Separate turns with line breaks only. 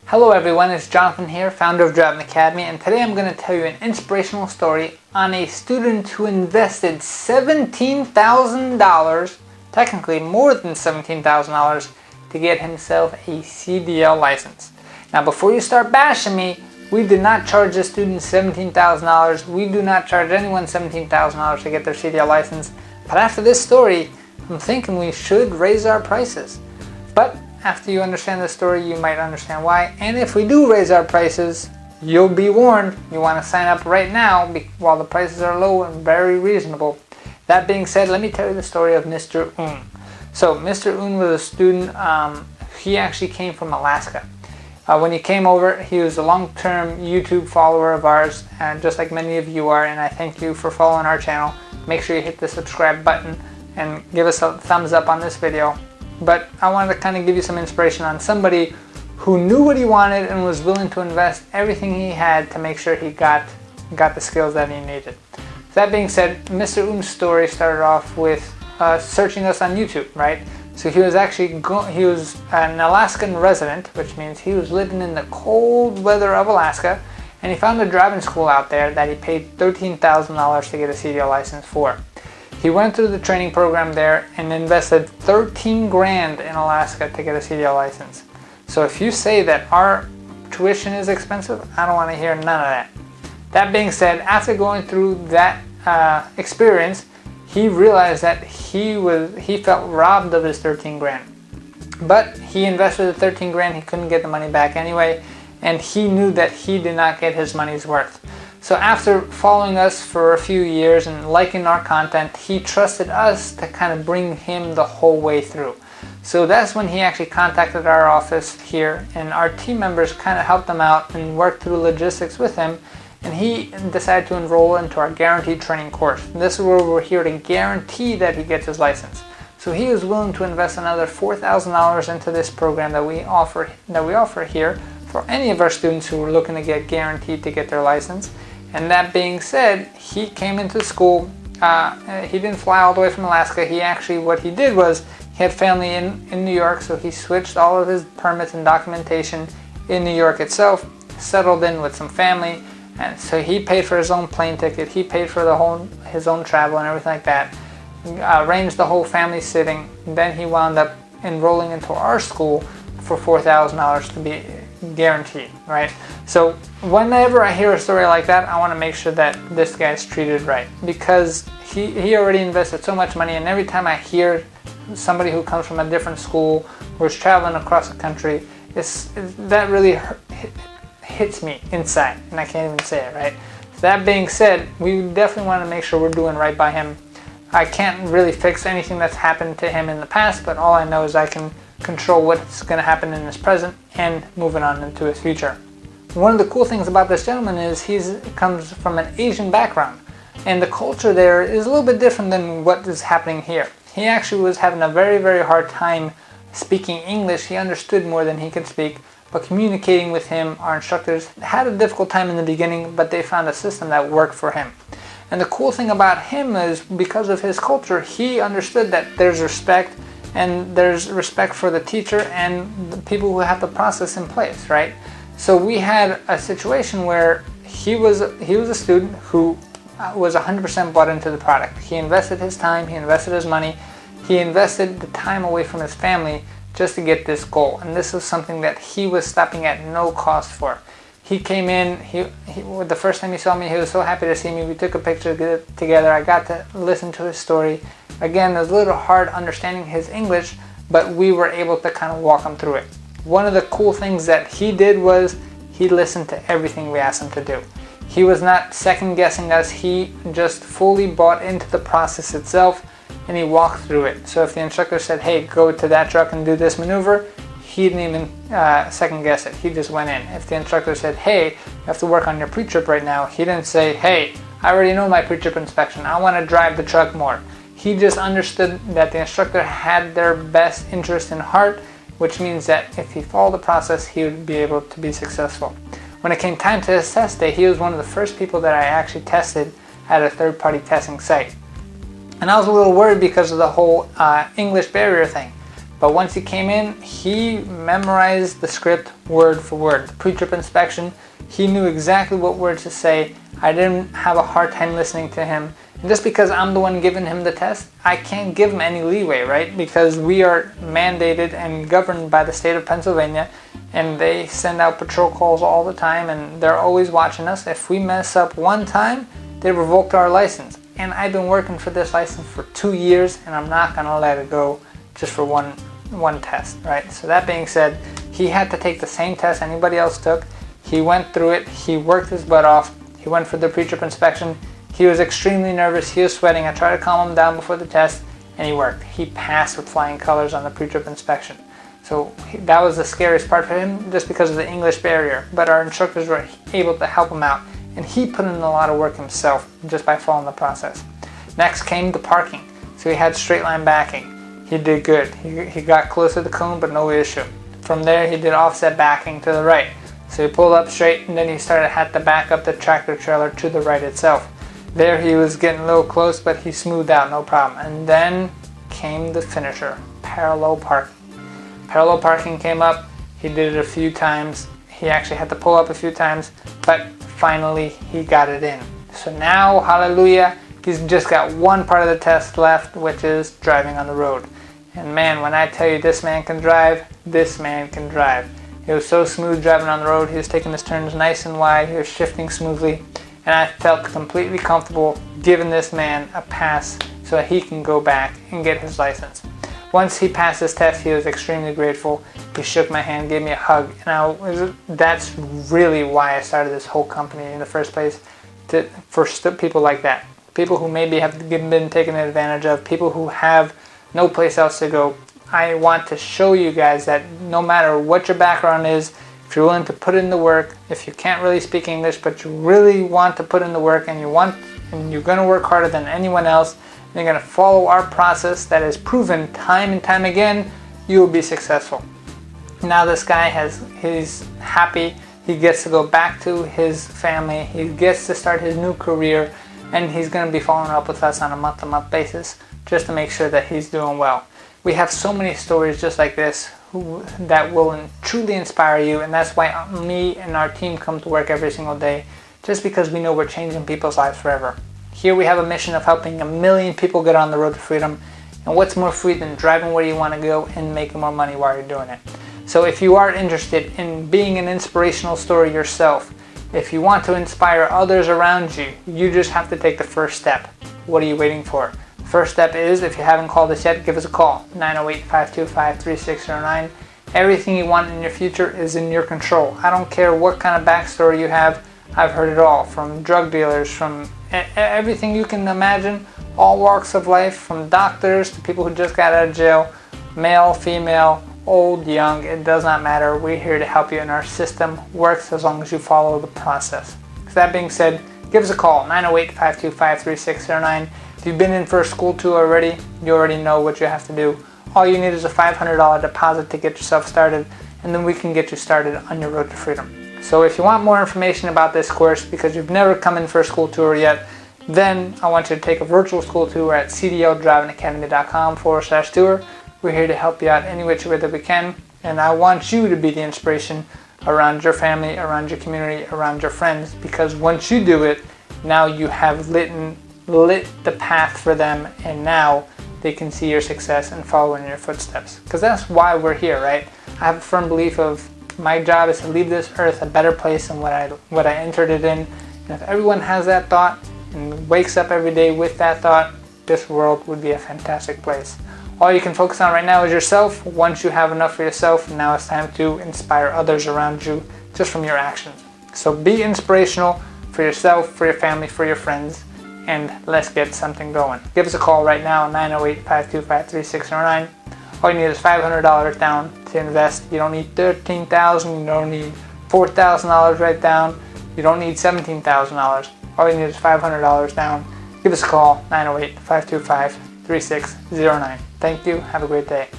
Hello everyone, it's Jonathan here, founder of Driving Academy, and today I'm going to tell you an inspirational story on a student who invested $17,000, technically more than $17,000, to get himself a CDL license. Now before you start bashing me, we did not charge this student $17,000. We do not charge anyone $17,000 to get their CDL license. But after this story, I'm thinking we should raise our prices. But after you understand the story, you might understand why. And if we do raise our prices, you'll be warned. You want to sign up right now while the prices are low and very reasonable. That being said, let me tell you the story of Mr. Un. So Mr. Un was a student. He actually came from Alaska. When he came over, he was a long-term YouTube follower of ours, and just like many of you are, and I thank you for following our channel. Make sure you hit the subscribe button and give us a thumbs up on this video. But I wanted to kind of give you some inspiration on somebody who knew what he wanted and was willing to invest everything he had to make sure he got the skills that he needed. That being said, Mr. Un's story started off with searching us on YouTube, right? So he was actually he was an Alaskan resident, which means he was living in the cold weather of Alaska, and he found a driving school out there that he paid $13,000 to get a CDL license for. He went through the training program there and invested 13 grand in Alaska to get a CDL license. So if you say that our tuition is expensive, I don't want to hear none of that. That being said, after going through that experience, he realized that he felt robbed of his 13 grand. But he invested the 13 grand, he couldn't get the money back anyway, and he knew that he did not get his money's worth. So after following us for a few years and liking our content, he trusted us to kind of bring him the whole way through. So that's when he actually contacted our office here, and our team members kind of helped him out and worked through logistics with him, and he decided to enroll into our guaranteed training course. This is where we're here to guarantee that he gets his license. So he was willing to invest another $4,000 into this program that we offer here for any of our students who are looking to get guaranteed to get their license. And that being said, he came into school. He didn't fly all the way from Alaska. What he did was he had family in New York, so he switched all of his permits and documentation in New York itself, settled in with some family, and so he paid for his own plane ticket. He paid for his own travel and everything like that. Arranged the whole family sitting. And then he wound up enrolling into our school for $4,000 to be guaranteed, right? So whenever I hear a story like that, I want to make sure that this guy's treated right, because he already invested so much money, and every time I hear somebody who comes from a different school or is traveling across the country, that really hits me inside, and I can't even say it, right? So that being said, we definitely want to make sure we're doing right by him. I can't really fix anything that's happened to him in the past, but all I know is I can control what's going to happen in his present and moving on into his future. One of the cool things about this gentleman is he comes from an Asian background, and the culture there is a little bit different than what is happening here. He actually was having a very, very hard time speaking English. He understood more than he could speak, but communicating with him, our instructors had a difficult time in the beginning, but they found a system that worked for him. And the cool thing about him is, because of his culture, he understood that there's respect, and there's respect for the teacher and the people who have the process in place, right? So we had a situation where he was a student who was 100% bought into the product. He invested his time, he invested his money, he invested the time away from his family just to get this goal. And this was something that he was stopping at no cost for. He came in, the first time he saw me, he was so happy to see me. We took a picture together. I got to listen to his story. Again, it was a little hard understanding his English, but we were able to kind of walk him through it. One of the cool things that he did was he listened to everything we asked him to do. He was not second guessing us. He just fully bought into the process itself, and he walked through it. So if the instructor said, hey, go to that truck and do this maneuver, he didn't even second guess it. He just went in. If the instructor said, hey, you have to work on your pre-trip right now, he didn't say, hey, I already know my pre-trip inspection. I want to drive the truck more. He just understood that the instructor had their best interest in heart, which means that if he followed the process, he would be able to be successful. When it came time to his test day, he was one of the first people that I actually tested at a third-party testing site. And I was a little worried because of the whole English barrier thing. But once he came in, he memorized the script word for word. The pre-trip inspection, he knew exactly what words to say. I didn't have a hard time listening to him. And just because I'm the one giving him the test, I can't give him any leeway, right? Because we are mandated and governed by the state of Pennsylvania, and they send out patrol calls all the time, and they're always watching us. If we mess up one time, they revoked our license. And I've been working for this license for 2 years, and I'm not gonna let it go just for one test, right? So that being said, he had to take the same test anybody else took. He went through it, he worked his butt off, he went for the pre-trip inspection. He was extremely nervous, he was sweating. I tried to calm him down before the test, and he worked. He passed with flying colors on the pre-trip inspection. So that was the scariest part for him, just because of the English barrier. But our instructors were able to help him out, and he put in a lot of work himself just by following the process. Next came the parking. So he had straight line backing. He did good. He got close to the cone, but no issue. From there, he did offset backing to the right. So he pulled up straight, and then he had to back up the tractor trailer to the right itself. There he was getting a little close, but he smoothed out, no problem. And then came the finisher, parallel parking. Parallel parking came up, he did it a few times. He actually had to pull up a few times, but finally he got it in. So now, hallelujah, he's just got one part of the test left, which is driving on the road. And man, when I tell you this man can drive, this man can drive. He was so smooth driving on the road. He was taking his turns nice and wide. He was shifting smoothly. And I felt completely comfortable giving this man a pass so that he can go back and get his license. Once he passed his test, he was extremely grateful. He shook my hand, gave me a hug. And that's really why I started this whole company in the first place, for people like that. People who maybe have been taken advantage of, people who have no place else to go. I want to show you guys that no matter what your background is, if you're willing to put in the work, if you can't really speak English, but you really want to put in the work, and you're going to work harder than anyone else, and you're going to follow our process that is proven time and time again, you will be successful. Now this guy he's happy. He gets to go back to his family. He gets to start his new career, and he's going to be following up with us on a month-to-month basis just to make sure that he's doing well. We have so many stories just like this that will truly inspire you, and that's why me and our team come to work every single day, just because we know we're changing people's lives forever. Here we have a mission of helping 1 million people get on the road to freedom, and what's more free than driving where you want to go and making more money while you're doing it. So if you are interested in being an inspirational story yourself, if you want to inspire others around you, you just have to take the first step. What are you waiting for? First step is, if you haven't called us yet, give us a call, 908-525-3609. Everything you want in your future is in your control. I don't care what kind of backstory you have. I've heard it all, from drug dealers, from everything you can imagine, all walks of life, from doctors to people who just got out of jail, male, female, old, young, it does not matter. We're here to help you, and our system works as long as you follow the process. So that being said, give us a call, 908-525-3609. If you've been in for a school tour already, you already know what you have to do. All you need is a $500 deposit to get yourself started, and then we can get you started on your road to freedom. So if you want more information about this course, because you've never come in for a school tour yet, then I want you to take a virtual school tour at cdldrivingacademy.com/tour. We're here to help you out any which way that we can, and I want you to be the inspiration around your family, around your community, around your friends, because once you do it, now you have lit the path for them, and now they can see your success and follow in your footsteps. Because that's why we're here, right? I have a firm belief of my job is to leave this earth a better place than what I entered it in. And if everyone has that thought and wakes up every day with that thought, this world would be a fantastic place. All you can focus on right now is yourself. Once you have enough for yourself, now it's time to inspire others around you just from your actions. So be inspirational for yourself, for your family, for your friends, and let's get something going. Give us a call right now, 908-525-3609. All you need is $500 down to invest. You don't need $13,000, you don't need $4,000 right down, you don't need $17,000. All you need is $500 down. Give us a call, 908-525-3609. Thank you, have a great day.